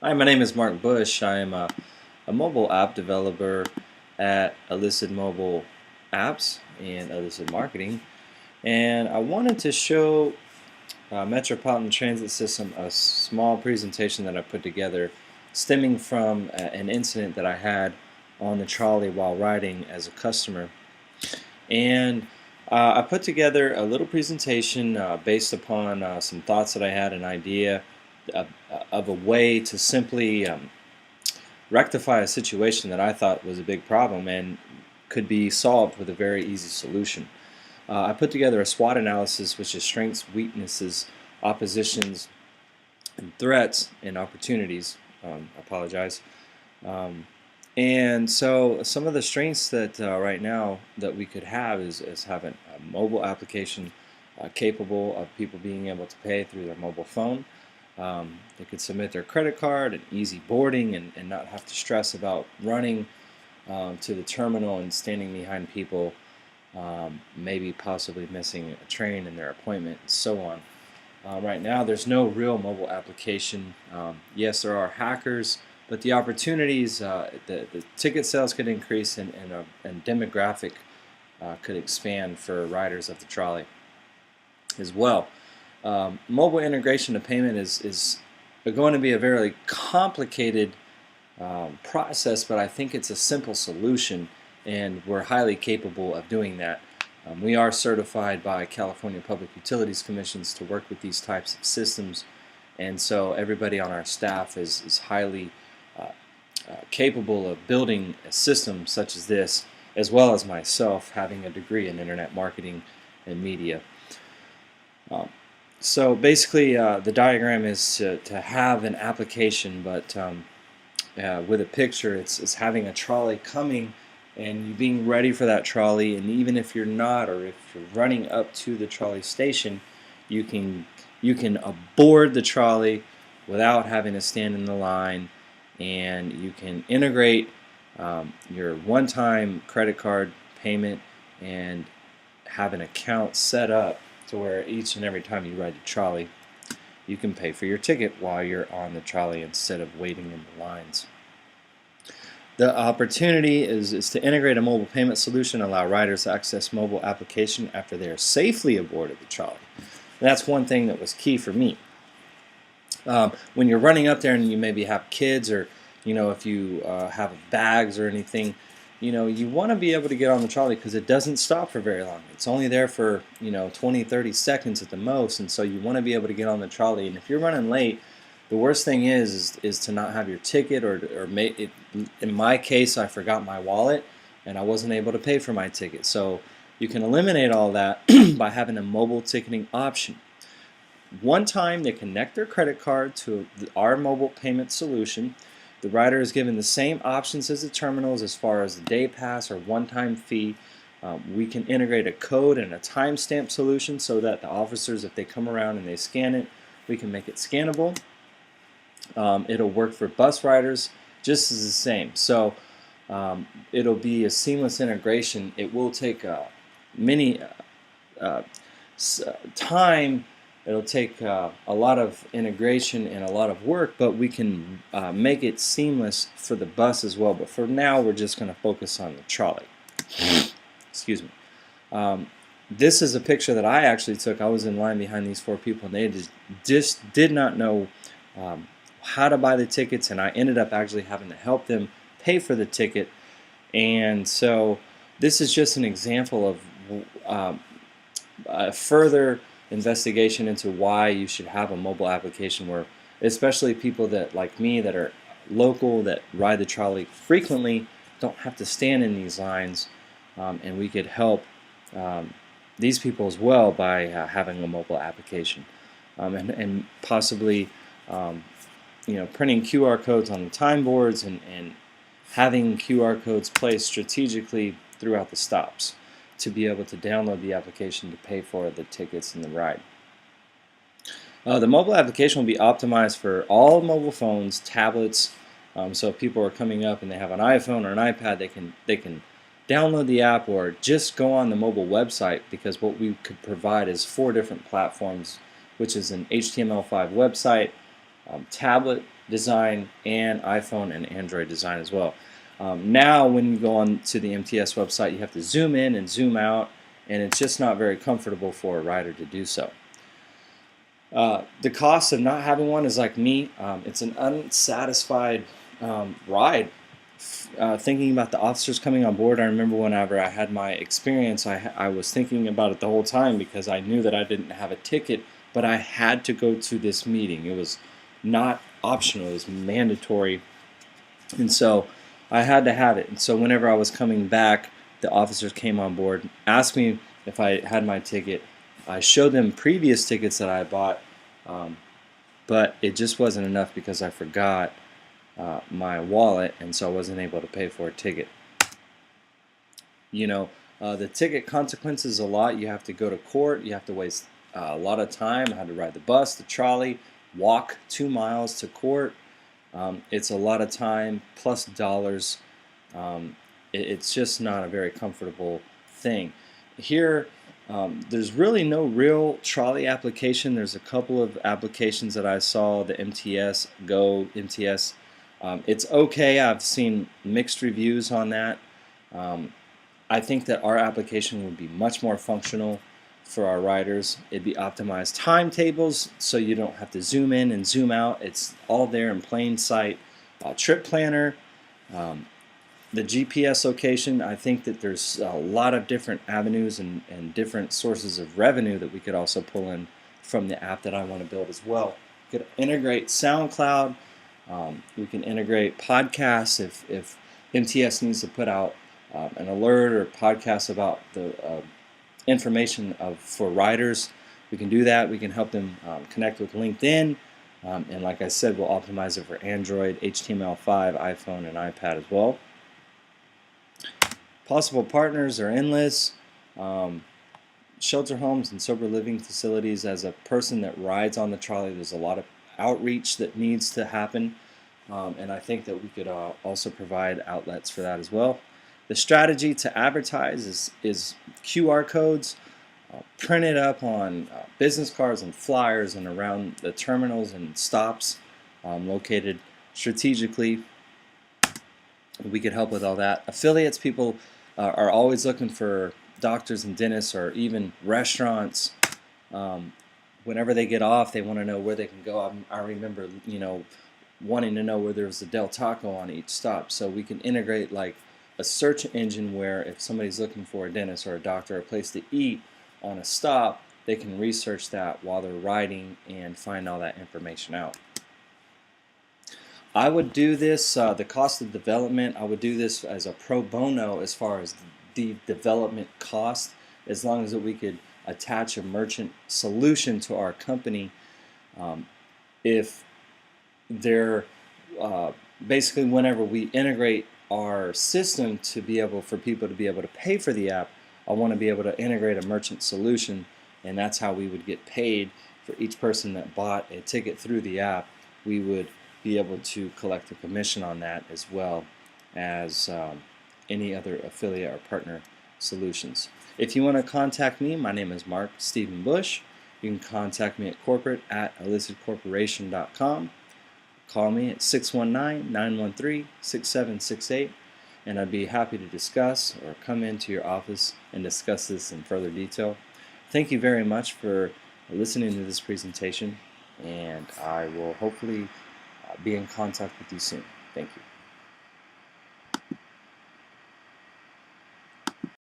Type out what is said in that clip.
Hi, my name is Mark Bush. I am a mobile app developer at Illicit Mobile Apps and Illicit Marketing. And I wanted to show Metropolitan Transit System a small presentation that I put together stemming from an incident that I had on the trolley while riding as a customer. And I put together a little presentation based upon some thoughts that I had, an idea of, of a way to simply rectify a situation that I thought was a big problem and could be solved with a very easy solution. I put together a SWOT analysis, which is strengths, weaknesses, oppositions, and threats and opportunities. I apologize. Um, and so some of the strengths that right now that we could have is having a mobile application capable of people being able to pay through their mobile phone. They could submit their credit card and easy boarding and not have to stress about running to the terminal and standing behind people, maybe possibly missing a train in their appointment and so on. Right now there's no real mobile application. Yes, there are hackers, but the opportunities, the ticket sales could increase and demographic could expand for riders of the trolley as well. Mobile integration to payment is going to be a very complicated process, but I think it's a simple solution, and we're highly capable of doing that. We are certified by California Public Utilities Commissions to work with these types of systems, and so everybody on our staff is highly capable of building a system such as this, as well as myself having a degree in internet marketing and media. So basically the diagram is to have an application, but with a picture it's having a trolley coming and you being ready for that trolley, and even if you're not, or if you're running up to the trolley station, you can board the trolley without having to stand in the line, and you can integrate your one-time credit card payment and have an account set up to where each and every time you ride the trolley you can pay for your ticket while you're on the trolley instead of waiting in the lines. The opportunity is to integrate a mobile payment solution, allow riders to access mobile application after they are safely aboard the trolley. And that's one thing that was key for me. When you're running up there and you maybe have kids, or if you have bags or anything, you want to be able to get on the trolley because it doesn't stop for very long. It's only there for 20-30 seconds at the most, and so you want to be able to get on the trolley. And if you're running late, the worst thing is to not have your ticket, or in my case, I forgot my wallet and I wasn't able to pay for my ticket. So you can eliminate all that by having a mobile ticketing option. One time they connect their credit card to our mobile payment solution. The rider is given the same options as the terminals as far as the day pass or one-time fee. We can integrate a code and a timestamp solution so that the officers, if they come around and they scan it, we can make it scannable. It'll work for bus riders just as the same. So it'll be a seamless integration. It will take many time. It'll take a lot of integration and a lot of work, but we can make it seamless for the bus as well. But for now, we're just going to focus on the trolley. Excuse me. This is a picture that I actually took. I was in line behind these four people, and they just did not know how to buy the tickets, and I ended up actually having to help them pay for the ticket. And so this is just an example of further investigation into why you should have a mobile application, where especially people that, like me, that are local, that ride the trolley frequently, don't have to stand in these lines, and we could help these people as well by having a mobile application, and possibly printing QR codes on the time boards and having QR codes placed strategically throughout the stops to be able to download the application to pay for the tickets and the ride. The mobile application will be optimized for all mobile phones, tablets. So if people are coming up and they have an iPhone or an iPad, they can download the app or just go on the mobile website, because what we could provide is 4 different platforms, which is an HTML5 website, tablet design and iPhone and Android design as well. Now when you go on to the MTS website, you have to zoom in and zoom out, and it's just not very comfortable for a rider to do so. The cost of not having one is like me. It's an unsatisfied ride. Thinking about the officers coming on board, I remember whenever I had my experience, I was thinking about it the whole time because I knew that I didn't have a ticket, but I had to go to this meeting. It was not optional, it was mandatory, and so I had to have it. And so whenever I was coming back, the officers came on board, asked me if I had my ticket. I showed them previous tickets that I bought, but it just wasn't enough because I forgot my wallet, and so I wasn't able to pay for a ticket. You know, the ticket consequences a lot. You have to go to court. You have to waste a lot of time. I had to ride the bus, the trolley, walk 2 miles to court. It's a lot of time plus dollars. It's just not a very comfortable thing. Here, there's really no real trolley application. There's a couple of applications that I saw, the MTS, Go, MTS. It's okay. I've seen mixed reviews on that. I think that our application would be much more functional for our riders. It'd be optimized timetables so you don't have to zoom in and zoom out. It's all there in plain sight. Trip planner, the GPS location. I think that there's a lot of different avenues and different sources of revenue that we could also pull in from the app that I want to build as well. We could integrate SoundCloud. We can integrate podcasts if MTS needs to put out an alert or podcast about the information for riders. We can do that. We can help them connect with LinkedIn, and like I said, we'll optimize it for Android, HTML5, iPhone, and iPad as well. Possible partners are endless. Shelter homes and sober living facilities. As a person that rides on the trolley, there's a lot of outreach that needs to happen, and I think that we could also provide outlets for that as well. The strategy to advertise is QR codes printed up on business cards and flyers and around the terminals and stops located strategically. We could help with all that. Affiliates, people are always looking for doctors and dentists or even restaurants. Whenever they get off, they want to know where they can go. I remember, wanting to know where there's a Del Taco on each stop. So we can integrate like a search engine where if somebody's looking for a dentist or a doctor or a place to eat on a stop, they can research that while they're riding and find all that information out. I would do this, the cost of development, I would do this as a pro bono as far as the development cost, as long as we could attach a merchant solution to our company. If they're basically, whenever we integrate our system to be able for people to be able to pay for the app, I want to be able to integrate a merchant solution, and that's how we would get paid for each person that bought a ticket through the app. We would be able to collect a commission on that as well as any other affiliate or partner solutions. If you want to contact me, my name is Mark Stephen Bush. You can contact me at corporate@illicitcorporation.com. Call me at 619-913-6768, and I'd be happy to discuss or come into your office and discuss this in further detail. Thank you very much for listening to this presentation, and I will hopefully be in contact with you soon. Thank you.